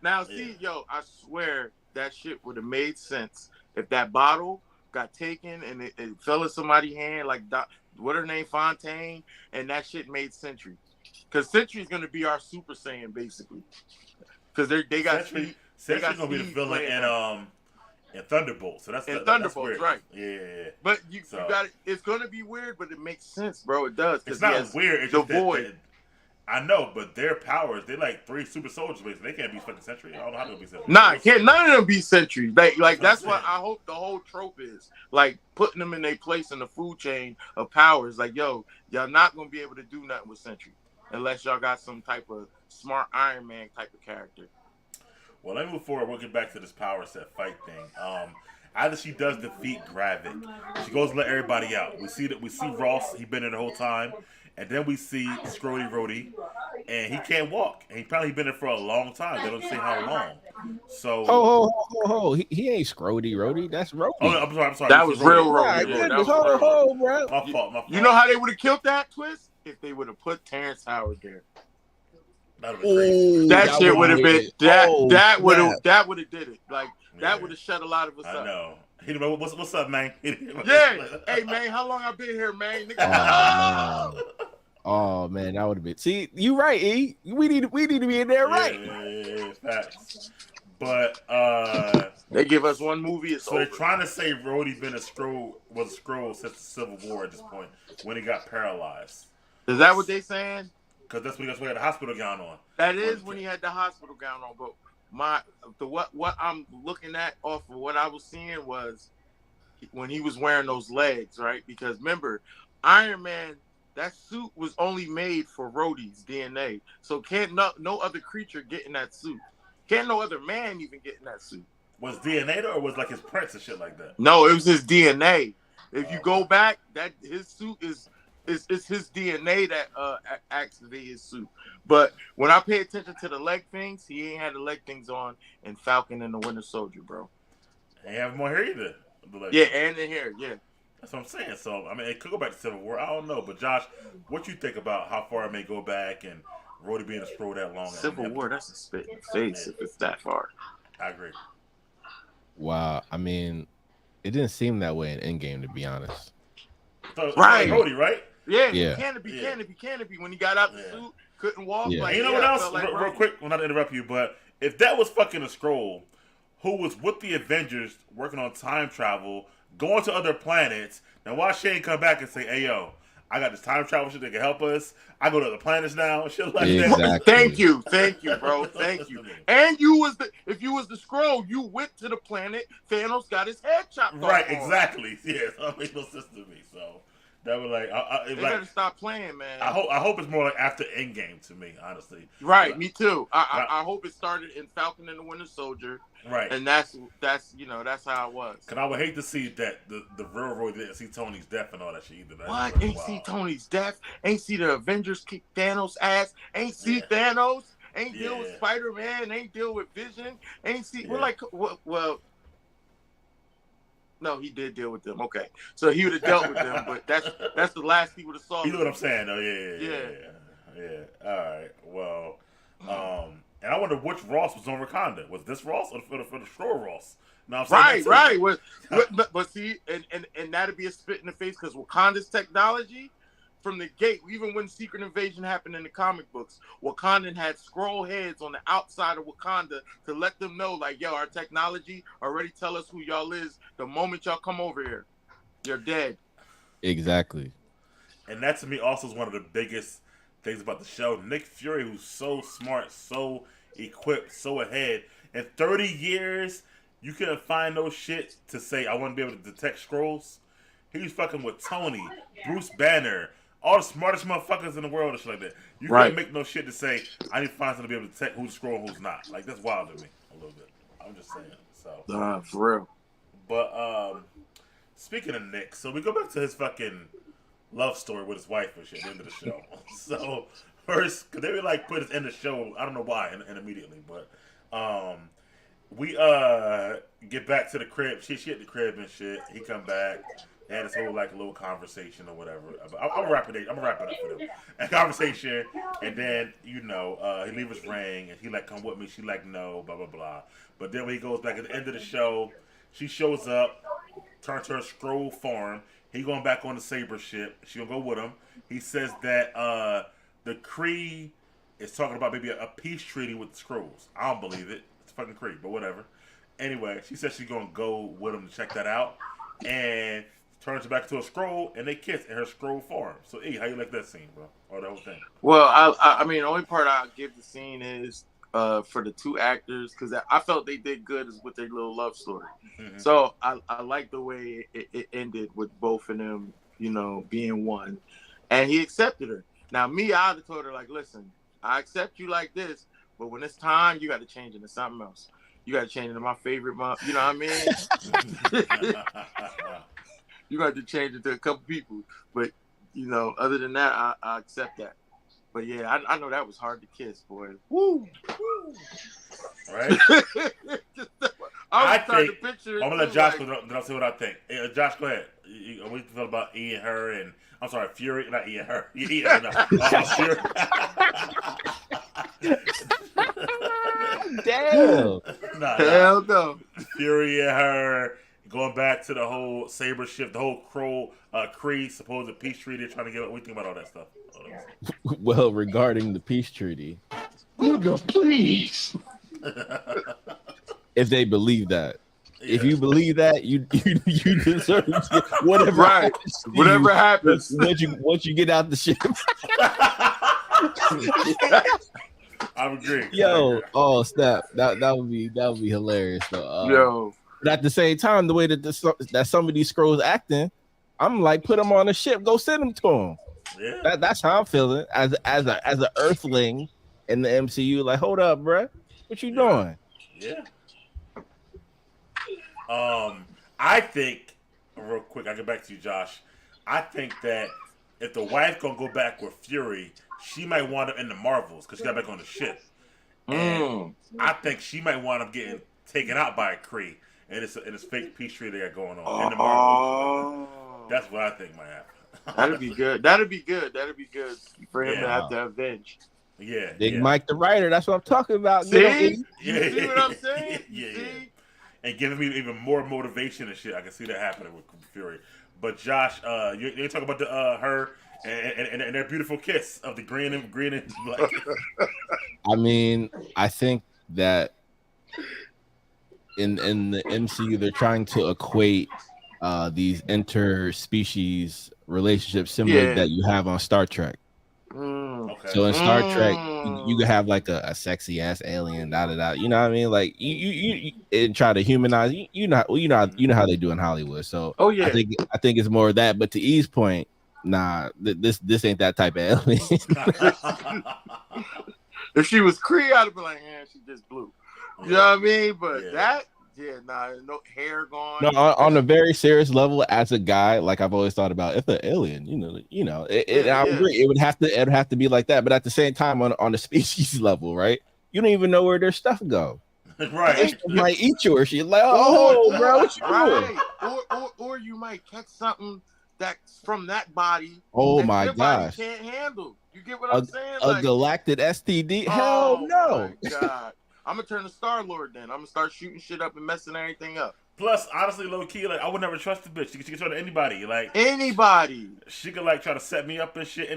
B: Now see, I swear that shit would have made sense if that bottle got taken and it fell in somebody's hand like what her name, Fontaine, and that shit made Sentry. Because Sentry's gonna be our Super Saiyan basically. Because they got
A: Sentry's gonna be the villain in Thunderbolt. So that's
B: Thunderbolt, right?
A: Yeah.
B: But you got it. It's gonna be weird, but it makes sense, bro. It does.
A: It's not weird. It's
B: the void.
A: I know, but their powers, they're like 3 super soldiers, basically. They can't be fucking Sentry. I don't know how to be Sentry.
B: Nah, none of them be Sentry. Like that's what I hope the whole trope is. Like putting them in their place in the food chain of powers. Like, yo, y'all not gonna be able to do nothing with Sentry unless y'all got some type of smart Iron Man type of character.
A: Well, let me move forward. We'll get back to this power set fight thing. Either she does defeat Gravik, she goes to let everybody out. We see Ross. He been there the whole time. And then we see Scrody Rhodey, and he can't walk. And he probably been there for a long time. They don't say how long. So
D: he ain't Scrody Rhodey. That's Rhodey.
A: Oh, I'm sorry.
B: That was real Rhodey.
D: Bro.
A: My fault.
B: You know how they would have killed that twist? If they would have put Terrence Howard there. That shit would have been that would have did it. Like that would have shut a lot of us up.
A: I know. What's up, man?
B: Yeah. Hey, man, how long I been here, man?
D: Oh man, that would have been. See, you right, E. We need to be in there, right?
A: Yeah, facts. But
B: they give us one movie.
A: So they're trying to say Rhodey been a Skrull since the Civil War at this point when he got paralyzed.
B: Is that what they saying?
A: Because that's when he had the hospital gown on.
B: That is when he had the hospital gown on, but. What I'm looking at off of what I was seeing was when he was wearing those legs, right? Because remember, Iron Man, that suit was only made for Rhodey's DNA. So can't no other creature get in that suit. Can't no other man even get in that suit.
A: Was DNA though, or was like his prints and shit like that?
B: No, it was his DNA. If you go back, that his suit is his DNA that activated his suit. But when I pay attention to the leg things, he ain't had the leg things on in Falcon and the Winter Soldier, bro.
A: Ain't have more hair either.
B: Yeah, and the hair, yeah.
A: That's what I'm saying. So I mean, it could go back to Civil War. I don't know, but Josh, what you think about how far it may go back and Rhodey being a scroll that long?
B: Civil War, that's a spit in the face if it's that far.
A: I agree.
D: Wow, I mean, it didn't seem that way in Endgame, to be honest.
A: So,
B: right,
A: Rhodey, right?
B: Yeah. Canopy. When he got out the suit, couldn't walk.
D: Yeah.
B: Like,
A: and you know what else? Real quick, not to interrupt you, but if that was fucking a scroll who was with the Avengers working on time travel, going to other planets, now why Shane come back and say, "Hey yo, I got this time travel shit that can help us. I go to other planets now," shit like that.
B: Thank you, bro. Thank you. And if you was the scroll, you went to the planet. Thanos got his head chopped off.
A: Right, exactly. Yeah, that makes no sense to me. So that was like,
B: they better stop playing, man.
A: I hope it's more like after Endgame to me, honestly.
B: Right, me too. I hope it started in Falcon and the Winter Soldier.
A: Right,
B: and that's how it was.
A: Cause I would hate to see that the real Roy didn't see Tony's death and all that shit either.
B: What? Ain't see Tony's death? Ain't see the Avengers kick Thanos' ass? Ain't see Thanos? Ain't deal with Spider-Man? Ain't deal with Vision? Ain't see? We're like, well. No, he did deal with them. Okay, so he would have dealt with them, but that's the last he would have saw.
A: You know what I'm saying, though? Yeah. All right. Well, and I wonder which Ross was on Wakanda. Was this Ross or for the Skrull Ross? No, I'm
B: right. But see, and that'd be a spit in the face because Wakanda's technology from the gate, even when Secret Invasion happened in the comic books, Wakandan had scroll heads on the outside of Wakanda to let them know, like, yo, our technology already tell us who y'all is. The moment y'all come over here, you're dead.
D: Exactly.
A: And that to me also is one of the biggest things about the show. Nick Fury, who's so smart, so equipped, so ahead. In 30 years, you couldn't find no shit to say, I want to be able to detect scrolls. He was fucking with Tony, Bruce Banner, all the smartest motherfuckers in the world and shit like that. You can't make no shit to say, I need to find something to be able to detect who's scroll and who's not. Like, that's wild to me a little bit. I'm just saying. So
B: for real.
A: But speaking of Nick, so we go back to his fucking love story with his wife and shit at the end of the show. So first, because they would like put it in the show, I don't know why, and immediately, but we get back to the crib. She at the crib and shit. He come back. They had this whole like little conversation or whatever. I'm gonna wrap it up for them. A conversation, and then he leave his ring, and he like come with me. She like no, blah blah blah. But then when he goes back at the end of the show, she shows up, turns to her scroll form. He going back on the Saber ship. She gonna go with him. He says that the Kree is talking about maybe a peace treaty with the Skrulls. I don't believe it. It's fucking Kree, but whatever. Anyway, she says she's gonna go with him to check that out, and turns back to a scroll, and they kiss in her scroll form. So, how you like that scene, bro, or the whole thing?
B: Well, I mean, the only part I give the scene is for the two actors, because I felt they did good with their little love story. Mm-hmm. So I like the way it ended with both of them, being one, and he accepted her. Now, me, I'd have told her like, listen, I accept you like this, but when it's time, you got to change into something else. You got to change into my favorite mom. You know what I mean? You got to change it to a couple people, but other than that, I accept that. But yeah, I know that was hard to kiss, boy. Woo,
A: right?
B: I was trying to picture.
A: I'm gonna let Josh go. Then I'll see what I think. Hey, Josh, go ahead. What do you feel about E and her? And I'm sorry, Fury, not E and her. Fury.
D: Damn.
B: Hell no.
A: Fury and her. Going back to the whole Saber ship, the whole Kree supposed peace treaty, trying to get. What do you think about all that stuff?
D: Well, regarding the peace treaty,
E: please.
D: If they believe that, if you believe that, you deserve whatever.
B: Right, whatever happens
D: once you get out the ship.
A: I agree.
D: Yo, oh snap! That would be hilarious though.
B: Yo.
D: But at the same time, the way that some of these scrolls acting, I'm like, put them on a ship, go send them to them. Yeah. That's how I'm feeling as an Earthling in the MCU. Like, hold up, bruh, what you doing?
A: Yeah. I think, real quick, I'll get back to you, Josh. I think that if the wife gonna go back with Fury, she might wind up in the Marvels because she got back on the ship, and I think she might wind up getting taken out by a Kree, and it's fake peace treaty they got going on in the Marvels. That's what I think might happen.
B: That'd be good. That'd be good for him to have to avenge.
A: Yeah,
D: Big Mike the writer. That's what I'm talking about.
B: See, you see what I'm saying?
A: Yeah. And giving me even more motivation and shit. I can see that happening with Fury. But Josh, you talk about the her and their beautiful kiss of the green and black.
D: I mean, I think that in the MCU they're trying to equate these interspecies relationships similar that you have on Star Trek.
A: Okay.
D: So in Star Trek, you could have like a sexy ass alien, you know what I mean? Like you try to humanize. You know how they do in Hollywood. So I think it's more of that. But to E's point, nah, this ain't that type of alien.
B: If she was Kree, I'd have been like, yeah, she just blue. You know what I mean? But no hair gone.
D: No, on a very serious level, as a guy, like I've always thought about, if an alien, I agree, it would have to be like that. But at the same time, on the species level, right? You don't even know where their stuff go.
A: Right,
D: she might eat you, or she's like, oh, bro, what you
B: doing? Or you might catch something that's from that body.
D: Oh my gosh,
B: can't handle. You get what I'm saying?
D: A galactic STD? Hell no.
B: My God. I'm gonna turn to Star-Lord then. I'm gonna start shooting shit up and messing everything up.
A: Plus, honestly, low key, like I would never trust the bitch. She can turn to anybody. Like
B: anybody.
A: She could like try to set me up and shit,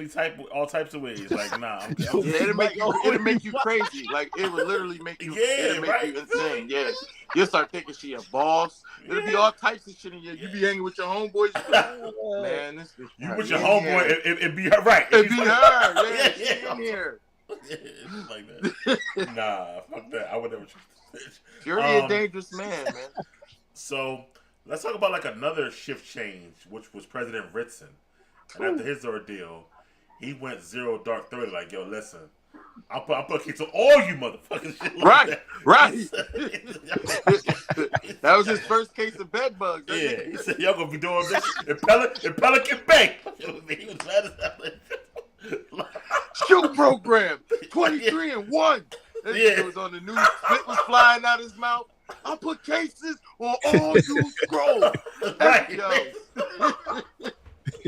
A: all types of ways. Like nah,
B: it'll make you crazy. Like it would literally make you. You insane. Yeah, you'll start thinking she a boss. It'll be all types of shit in you. You be hanging with your homeboys. Like, man, this bitch.
A: You with your homeboy? It'd be her, right?
B: It'd be her. Yeah, she in here.
A: Like that. Nah, fuck that. I would never trust this bitch.
B: You're a dangerous man.
A: So let's talk about like another shift change, which was President Ritson. And after his ordeal, he went zero dark 30. Like, yo, listen, I'll put kids on all you motherfuckers.
B: Right. That was his first case of bed bugs.
A: Yeah, he said y'all gonna be doing this in Pelican Bay. He was mad as hell.
B: Shoot program 23-1. It was on the news. Spit was flying out his mouth. I'll put cases on all you scrolls.
A: Right.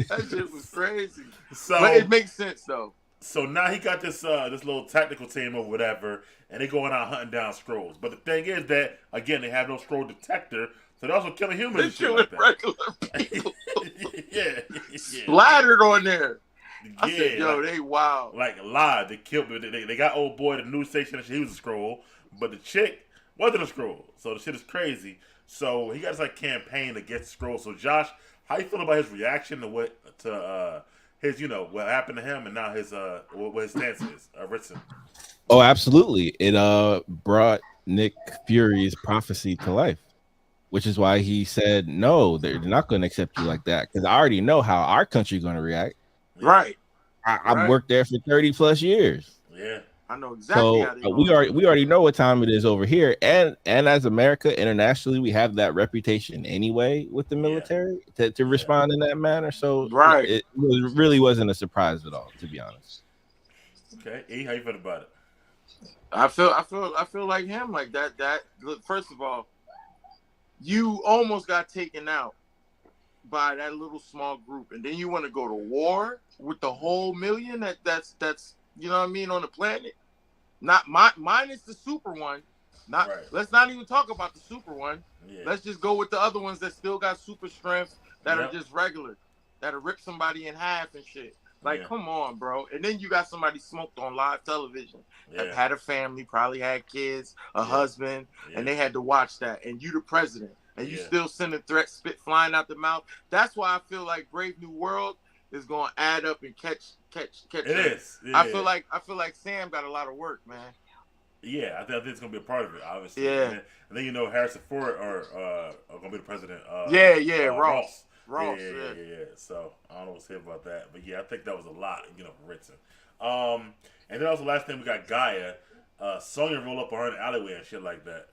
B: That shit was crazy. But it makes sense though.
A: So now he got this little tactical team or whatever, and they going out hunting down scrolls. But the thing is that again they have no scroll detector, so they're also killing humans.
B: They're killing regular people.
A: yeah.
B: Splattered on there. I
A: Yeah,
B: said, yo, they wild.
A: Like live, they killed me. They got old boy at the news station. He was a scroll, but the chick wasn't a scroll. So the shit is crazy. So he got this like campaign to get scroll. So Josh, how you feel about his reaction to what what happened to him and now his what his stance is, Ritson?
D: Oh, absolutely. It brought Nick Fury's prophecy to life, which is why he said no, they're not going to accept you like that because I already know how our country's going to react.
B: Right.
D: I've worked there for 30 plus years.
A: Yeah.
B: I know exactly.
D: So we already know what time it is over here, and as America internationally, we have that reputation anyway with the military to respond in that manner. So it really wasn't a surprise at all, to be honest.
A: Okay, E, how you feel about it?
B: I feel like him, like that. Look, first of all, you almost got taken out by that little small group, and then you want to go to war with the whole million that's you know what I mean on the planet. Not minus the super one. Let's not even talk about the super one. Yeah. Let's just go with the other ones that still got super strength that are just regular, that'll rip somebody in half and shit. Like, come on, bro. And then you got somebody smoked on live television that had a family, probably had kids, a husband, and they had to watch that. And you the president, and you still sending threats, spit flying out the mouth. That's why I feel like Brave New World is going to add up and catch. It
A: is. Yeah.
B: I feel like Sam got a lot of work, man.
A: Yeah, I think it's going to be a part of it, obviously.
B: Yeah.
A: And then Harrison Ford are going to be the president.
B: Ross.
A: Yeah. So I don't know what's to say about that, but I think that was a lot, for Ritson. And then also last thing we got Gaia. Sonya roll up on her in the alleyway and shit like that.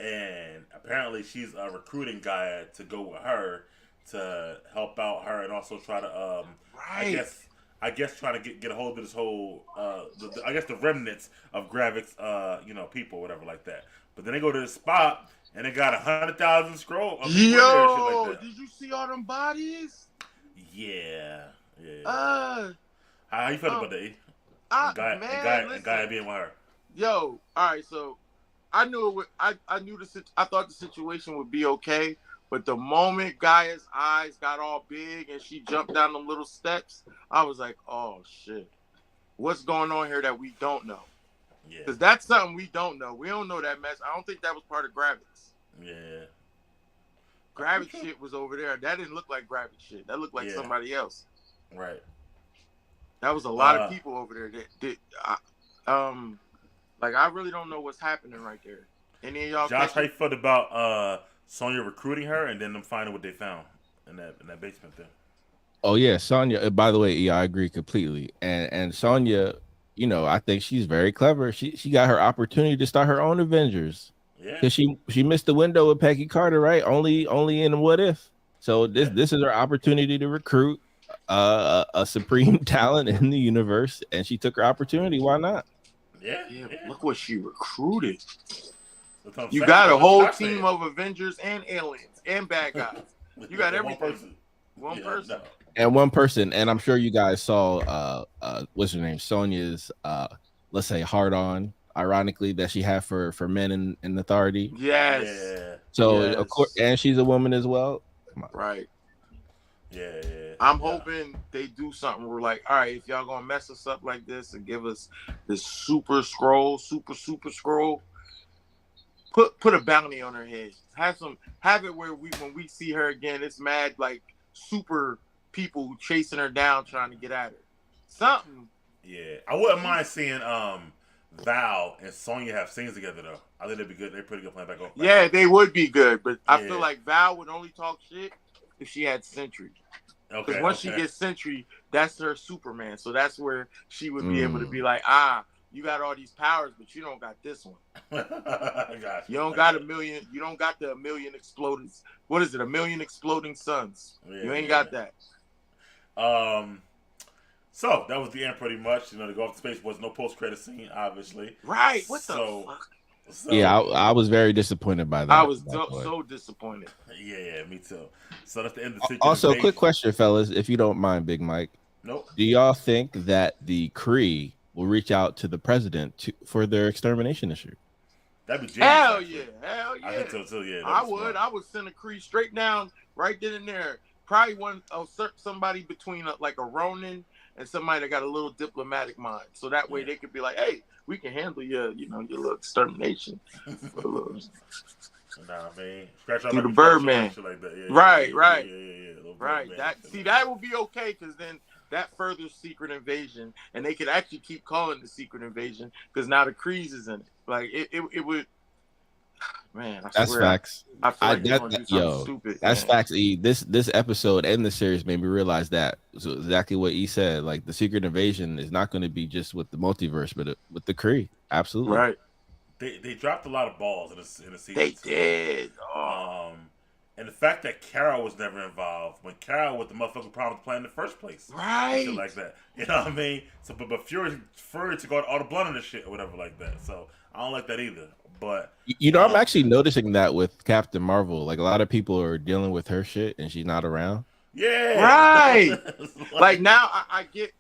A: and apparently she's recruiting Gaia to go with her to help out her and also try to I guess trying to get a hold of this whole I guess the remnants of Gravik's people or whatever like that. But then they go to the spot and they got 100,000 scroll.
B: Yo, like did you see all them bodies?
A: Yeah. How you feel about that? Gaia being with her.
B: Yo, all right. So I knew I thought the situation would be okay, but the moment Gaia's eyes got all big and she jumped down them little steps, I was like, oh shit, what's going on here that we don't know? Yeah, because that's something we don't know. We don't know that mess. I don't think that was part of Gravik's.
A: Yeah.
B: Gravik shit was over there. That didn't look like Gravik shit. That looked like somebody else.
A: Right.
B: That was a lot of people over there that did. Like I really don't know what's happening right there. Any of y'all?
A: Josh, how you felt about Sonya recruiting her and then them finding what they found in that basement there?
D: Oh yeah, Sonya. By the way, yeah, I agree completely. And Sonya, I think she's very clever. She got her opportunity to start her own Avengers.
A: Yeah.
D: Because she missed the window with Peggy Carter, right? Only in What If. So this is her opportunity to recruit a supreme talent in the universe, and she took her opportunity. Why not?
A: Yeah.
B: Look what she recruited. You got a whole team of Avengers and aliens and bad guys. You got everything. One person.
A: No.
D: And one person. And I'm sure you guys saw what's her name? Sonya's let's say hard on, ironically, that she had for men in authority.
B: Yes.
A: Yeah.
D: So of course, and she's a woman as well.
B: Right.
A: Yeah.
B: I'm hoping they do something. We're like, all right, if y'all gonna mess us up like this and give us this super scroll, put a bounty on her head. Have it where when we see her again, it's mad like super people chasing her down trying to get at her. Something.
A: Yeah, I wouldn't mind seeing Val and Sonya have scenes together though. I think they'd be good. They're pretty good playing back off.
B: Yeah, they would be good, but I feel like Val would only talk shit if she had Sentry. Because once she gets Sentry, that's her Superman. So that's where she would be able to be like, you got all these powers, but you don't got this one. You don't got a million. You don't got the million exploding. What is it? 1 million exploding suns. You ain't got that.
A: So that was the end pretty much. To go off to space was no post-credit scene, obviously.
B: Right. What the fuck?
D: So, yeah, I was very disappointed by that.
B: I was so disappointed.
A: Yeah, me too. So that's the end of the
D: Also, quick question, fellas, if you don't mind, Big Mike.
A: Nope.
D: Do y'all think that the Kree will reach out to the president for their extermination issue?
A: That'd be genius.
B: Hell yeah.
A: I think so too. Yeah,
B: I would. I would send a Kree straight down, right then and there. Probably somebody between like a Ronin and somebody that got a little diplomatic mind, so that way they could be like, "Hey, we can handle your little extermination."
A: Scratch
B: through the Birdman.
A: Like that.
B: Right.
A: Right.
B: That would be okay because then that furthers Secret Invasion, and they could actually keep calling it the Secret Invasion because now the Krees is in it. Like it would. Man,
D: that's facts.
B: I feel like they're do something stupid.
D: That's facts. E. This episode and the series made me realize that. So exactly what E said. Like the Secret Invasion is not going to be just with the multiverse, but with the Kree. Absolutely.
B: Right.
A: They dropped a lot of balls in the season.
B: They did.
A: And the fact that Carol was never involved when Carol was the motherfucking problem to play in the first place.
B: Right.
A: Shit like that. You know what I mean? So, but Fury took all the blood in the shit or whatever like that. So I don't like that either. But
D: I'm actually noticing that with Captain Marvel. Like a lot of people are dealing with her shit and she's not around.
A: Yeah.
B: Right. like now I get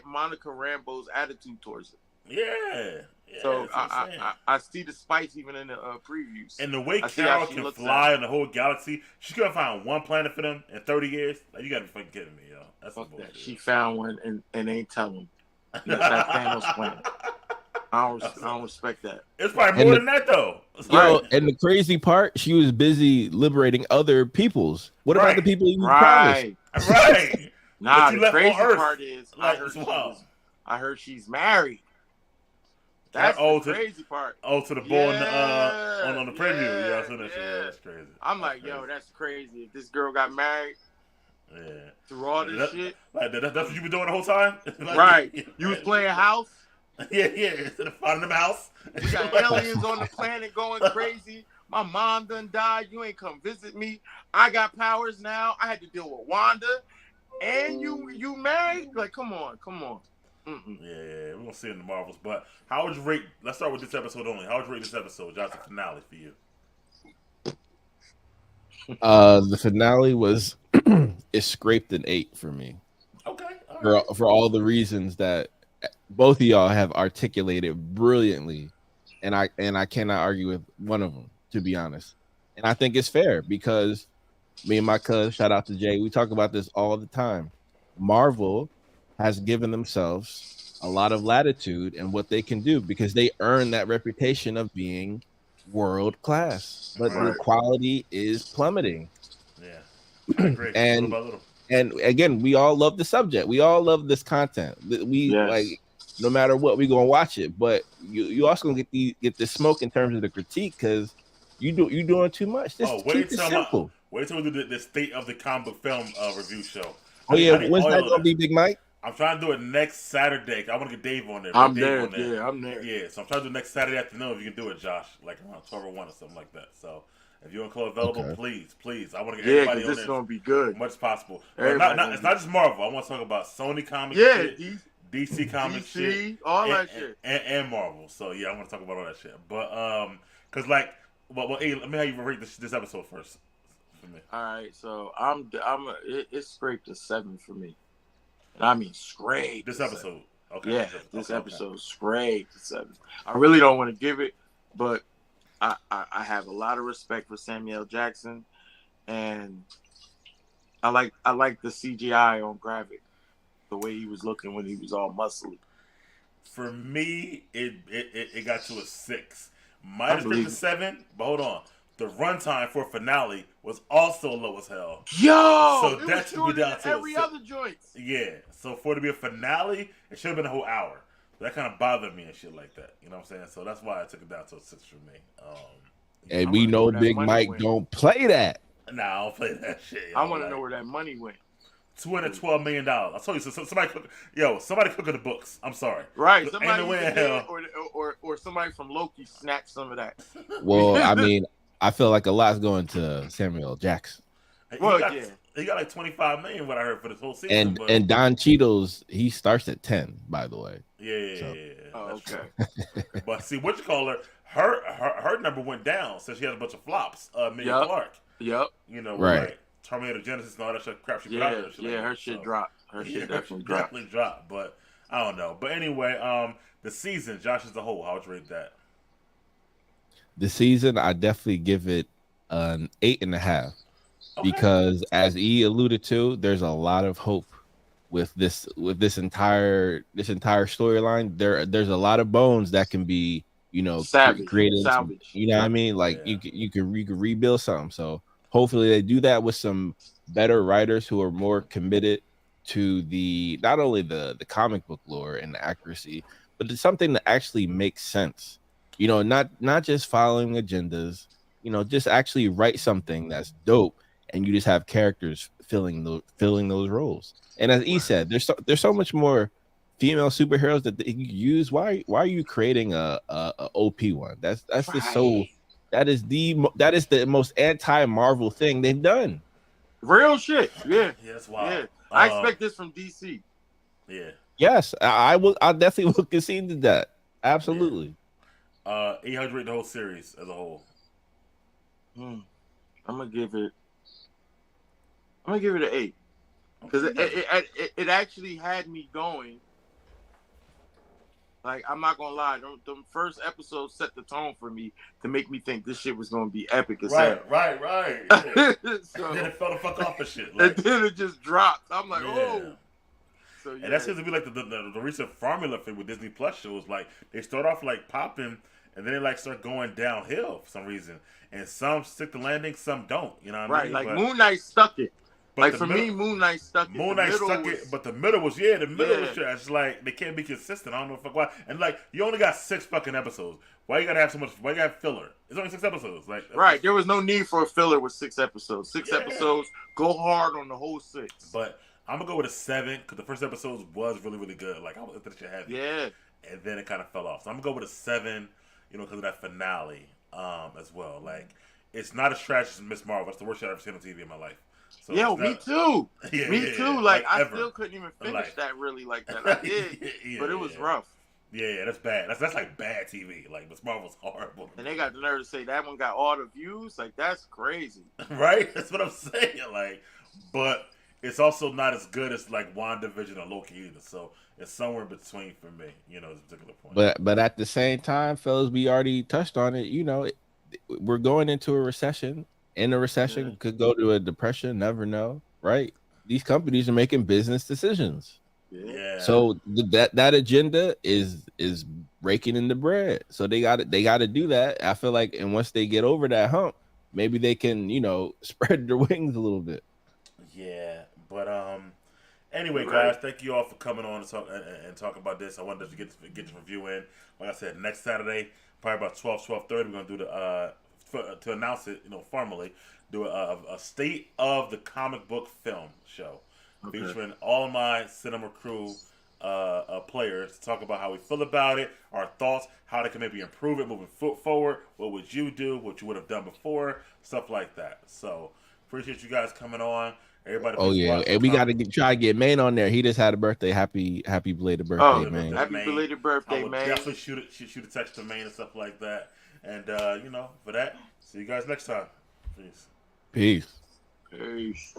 B: Monica Rambeau's attitude towards it.
A: Yeah.
B: So I see the spice even in the previews.
A: And the way Carol can fly in the whole galaxy, she's gonna find one planet for them in 30 years. Like, you gotta be fucking kidding me, yo. That's
B: fuck that. She found one and ain't telling. That's that Thanos planet. I don't respect that.
A: It's probably more than that though.
D: Yo, and the crazy part, she was busy liberating other peoples. What about the people you promised?
A: Right.
B: Nah, the crazy part is I heard she's married. That's the crazy part.
A: Oh, to the boy on the preview. Yeah, I saw that shit. That's crazy.
B: I'm like, yo, that's crazy. If this girl got married, through all this shit,
A: like that's what you been doing the whole time,
B: like, right? You was playing house.
A: Yeah. Instead of finding them house,
B: we got aliens on the planet going crazy. My mom done died. You ain't come visit me. I got powers now. I had to deal with Wanda, and you married. Like, come on. Mm-mm.
A: Yeah, we're gonna see it in the Marvels. But how would you rate? Let's start with this episode only. How would you rate this episode, Josh? The finale for you?
D: The finale was it scraped an 8 for me.
A: Okay.
D: For all the reasons that both of y'all have articulated brilliantly, and I cannot argue with one of them, to be honest. And I think it's fair because me and my cousin, shout out to Jay, we talk about this all the time. Marvel has given themselves a lot of latitude in what they can do because they earn that reputation of being world class, but the quality is plummeting.
A: Yeah, I agree.
D: And
A: little by little.
D: And again, we all love the subject. We all love this content. We like, no matter what, we gonna watch it. But you also gonna get the smoke in terms of the critique because you doing too much. Just keep it simple.
A: Wait till we do the state of the comic book film review show.
D: Oh yeah, when's that gonna be, Big Mike?
A: I'm trying to do it next Saturday. I want to get Dave on there.
B: I'm there. Yeah, I'm there.
A: Yeah, so I'm trying to do next Saturday afternoon. If you can do it, Josh, like around 12 or 1 or something like that. So if you're on call available, please. I want to get everybody on there.
B: This is gonna be good.
A: As much as possible. It's not just Marvel. I want to talk about Sony comics.
B: Yeah,
A: DC comics,
B: shit, all that shit,
A: and Marvel. So yeah, I want to talk about all that shit. But because like, well, hey, let me have you rate this episode first. For me.
B: All right, so it scraped a 7 for me. And I mean scraped.
A: This episode. Okay.
B: Yeah, this episode scraped a 7. I really don't want to give it, but I have a lot of respect for Samuel Jackson, and I like the CGI on Gravik, the way he was looking when he was all muscly.
A: For me, it got to a 6. Might have been a 7, but hold on. The runtime for finale was also low as hell.
B: Yo,
A: so that should be down to
B: every other joint.
A: Yeah, so for it to be a finale, it should have been a whole hour. That kind of bothered me and shit like that. You know what I'm saying? So that's why I took it down to a 6 for me.
D: And we know Big Mike don't play that.
A: Nah, I don't play that shit.
B: I want to know where that money went.
A: $212 million. I told you, so somebody cooking the books. I'm sorry.
B: Right, somebody or somebody from Loki snatched some of that.
D: Well, I mean, I feel like a lot's going to Samuel Jackson.
A: He got like $25 million. What I heard for this whole season.
D: And Don Cheadle's, he starts at 10, by the way.
A: Yeah.
B: Oh, okay.
A: But see, what you call her? Her number went down since she had a bunch of flops. Amelia Clark.
B: Yep.
A: You know,
D: right.
A: Like Terminator Genesis and all that shit crap she put out there.
B: Her shit dropped. Her shit definitely dropped.
A: Definitely dropped. But I don't know. But anyway, the season, Josh as a whole, how would you rate that?
D: The season, I definitely give it an 8.5 because, as E alluded to, there's a lot of hope with this entire storyline. There's a lot of bones that can be, created. You know what I mean? Like you can rebuild something. So hopefully they do that with some better writers who are more committed to not only the comic book lore and the accuracy, but it's something that actually makes sense. Not just following agendas, just actually write something that's dope, and you just have characters filling those roles. And as E said, there's so much more female superheroes that you use. Why are you creating a OP one? That's just so. That is the most anti-Marvel thing they've done.
B: Real shit. Yeah.
A: Yeah, that's wild.
B: Yeah. I expect this from DC.
A: Yeah.
D: Yes, I definitely will concede to that. Absolutely.
A: Yeah. 800 the whole series as a whole.
B: I'm gonna give it an 8 because it actually had me going. Like, I'm not gonna lie, the first episode set the tone for me to make me think this shit was gonna be epic as hell.
A: Right. Yeah. So, and then it fell the fuck off of shit.
B: Like, and then it just dropped. I'm like, oh. So,
A: and that seems to be like the recent formula for with Disney Plus shows. Like, they start off like popping, and then they like start going downhill for some reason. And some stick the landing, some don't. You know what I mean?
B: Right, like Moon Knight stuck it. Like for me, Moon Knight stuck it.
A: Moon Knight stuck it, but the middle was was trash. Like they can't be consistent. I don't know why. And like you only got 6 fucking episodes. Why you gotta have so much? Why you gotta have filler? It's only 6 episodes. Like
B: right, there was no need for a filler with 6 episodes. 6 episodes, go hard on the whole 6.
A: But I'm gonna go with a 7 because the first episode was really really good. Like I was that shit heavy.
B: Yeah.
A: And then it kind of fell off. So I'm gonna go with a 7. Because of that finale. as well. Like, it's not as trash as Miss Marvel. It's the worst shit I've ever seen on TV in my life. So
B: Yo, me too.
A: Yeah,
B: me too.
A: Yeah.
B: Like, I
A: ever.
B: still couldn't even finish
A: Like,
B: that really like that. I did, but it was rough.
A: Yeah, that's bad. That's like bad TV. Like, Miss Marvel's horrible.
B: And they got the nerve to say that one got all the views. Like, that's crazy.
A: Right? That's what I'm saying. Like, but it's also not as good as like WandaVision or Loki either. So it's somewhere in between for me. You know, at this particular point.
D: But at the same time, fellas, we already touched on it. You know, we're going into a recession. And a recession could go to a depression. Never know, right? These companies are making business decisions.
A: Yeah.
D: So that agenda is raking in the bread. So they got to do that. I feel like, and once they get over that hump, maybe they can, you know, spread their wings a little bit.
A: Yeah, but anyway, guys, thank you all for coming on and talk about this. I wanted to get this review in. Like I said, next Saturday, probably about 12:30, we're gonna do the to announce it, you know, formally, do a state of the comic book film show. Featuring all of my cinema crew players to talk about how we feel about it, our thoughts, how they can maybe improve it moving forward, what would you do, what you would have done before, stuff like that. So, appreciate you guys coming on. Everybody,
D: oh yeah, and we got to try to get Maine on there. He just had a birthday. Happy belated birthday, man.
B: Happy belated birthday, man.
A: Definitely shoot a text to Maine and stuff like that. And you know, for that, see you guys next time. Peace.
D: Peace.
B: Peace.